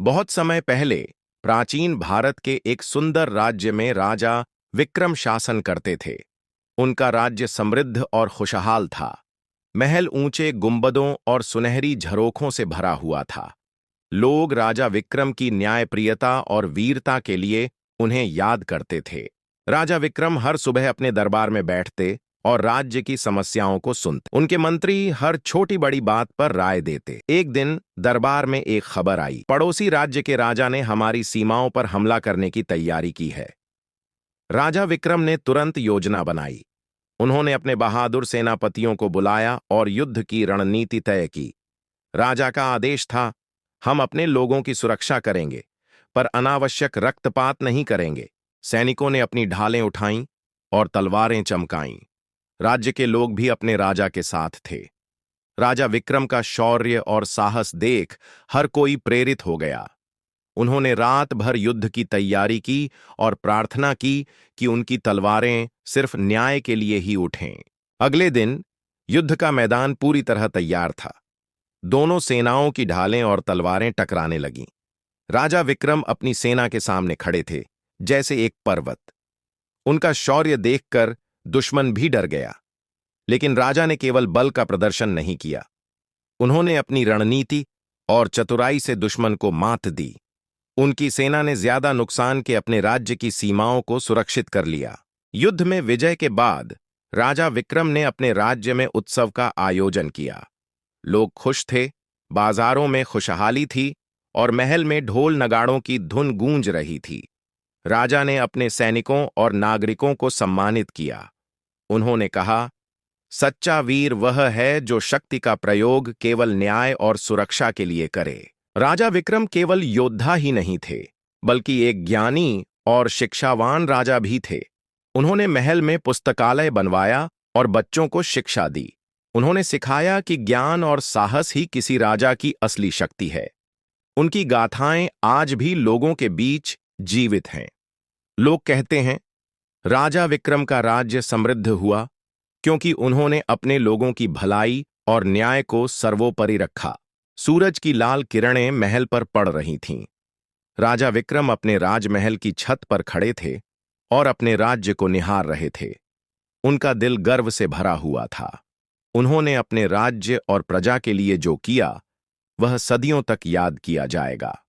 बहुत समय पहले प्राचीन भारत के एक सुंदर राज्य में राजा विक्रम शासन करते थे। उनका राज्य समृद्ध और खुशहाल था। महल ऊंचे गुंबदों और सुनहरी झरोखों से भरा हुआ था। लोग राजा विक्रम की न्यायप्रियता और वीरता के लिए उन्हें याद करते थे। राजा विक्रम हर सुबह अपने दरबार में बैठते और राज्य की समस्याओं को सुनते। उनके मंत्री हर छोटी बड़ी बात पर राय देते। एक दिन दरबार में एक खबर आई, पड़ोसी राज्य के राजा ने हमारी सीमाओं पर हमला करने की तैयारी की है। राजा विक्रम ने तुरंत योजना बनाई। उन्होंने अपने बहादुर सेनापतियों को बुलाया और युद्ध की रणनीति तय की। राजा का आदेश था, हम अपने लोगों की सुरक्षा करेंगे, पर अनावश्यक रक्तपात नहीं करेंगे। सैनिकों ने अपनी ढालें उठाईं और तलवारें चमकाईं। राज्य के लोग भी अपने राजा के साथ थे। राजा विक्रम का शौर्य और साहस देख हर कोई प्रेरित हो गया। उन्होंने रात भर युद्ध की तैयारी की और प्रार्थना की कि उनकी तलवारें सिर्फ न्याय के लिए ही उठें। अगले दिन युद्ध का मैदान पूरी तरह तैयार था। दोनों सेनाओं की ढालें और तलवारें टकराने लगीं। राजा विक्रम अपनी सेना के सामने खड़े थे, जैसे एक पर्वत। उनका शौर्य देखकर दुश्मन भी डर गया। लेकिन राजा ने केवल बल का प्रदर्शन नहीं किया। उन्होंने अपनी रणनीति और चतुराई से दुश्मन को मात दी। उनकी सेना ने ज्यादा नुकसान के अपने राज्य की सीमाओं को सुरक्षित कर लिया। युद्ध में विजय के बाद राजा विक्रम ने अपने राज्य में उत्सव का आयोजन किया। लोग खुश थे, बाजारों में खुशहाली थी और महल में ढोल नगाड़ों की धुन गूंज रही थी। राजा ने अपने सैनिकों और नागरिकों को सम्मानित किया। उन्होंने कहा, सच्चा वीर वह है जो शक्ति का प्रयोग केवल न्याय और सुरक्षा के लिए करे। राजा विक्रम केवल योद्धा ही नहीं थे, बल्कि एक ज्ञानी और शिक्षावान राजा भी थे। उन्होंने महल में पुस्तकालय बनवाया और बच्चों को शिक्षा दी। उन्होंने सिखाया कि ज्ञान और साहस ही किसी राजा की असली शक्ति है। उनकी गाथाएं आज भी लोगों के बीच जीवित हैं। लोग कहते हैं, राजा विक्रम का राज्य समृद्ध हुआ क्योंकि उन्होंने अपने लोगों की भलाई और न्याय को सर्वोपरि रखा। सूरज की लाल किरणें महल पर पड़ रही थीं। राजा विक्रम अपने राजमहल की छत पर खड़े थे और अपने राज्य को निहार रहे थे। उनका दिल गर्व से भरा हुआ था। उन्होंने अपने राज्य और प्रजा के लिए जो किया, वह सदियों तक याद किया जाएगा।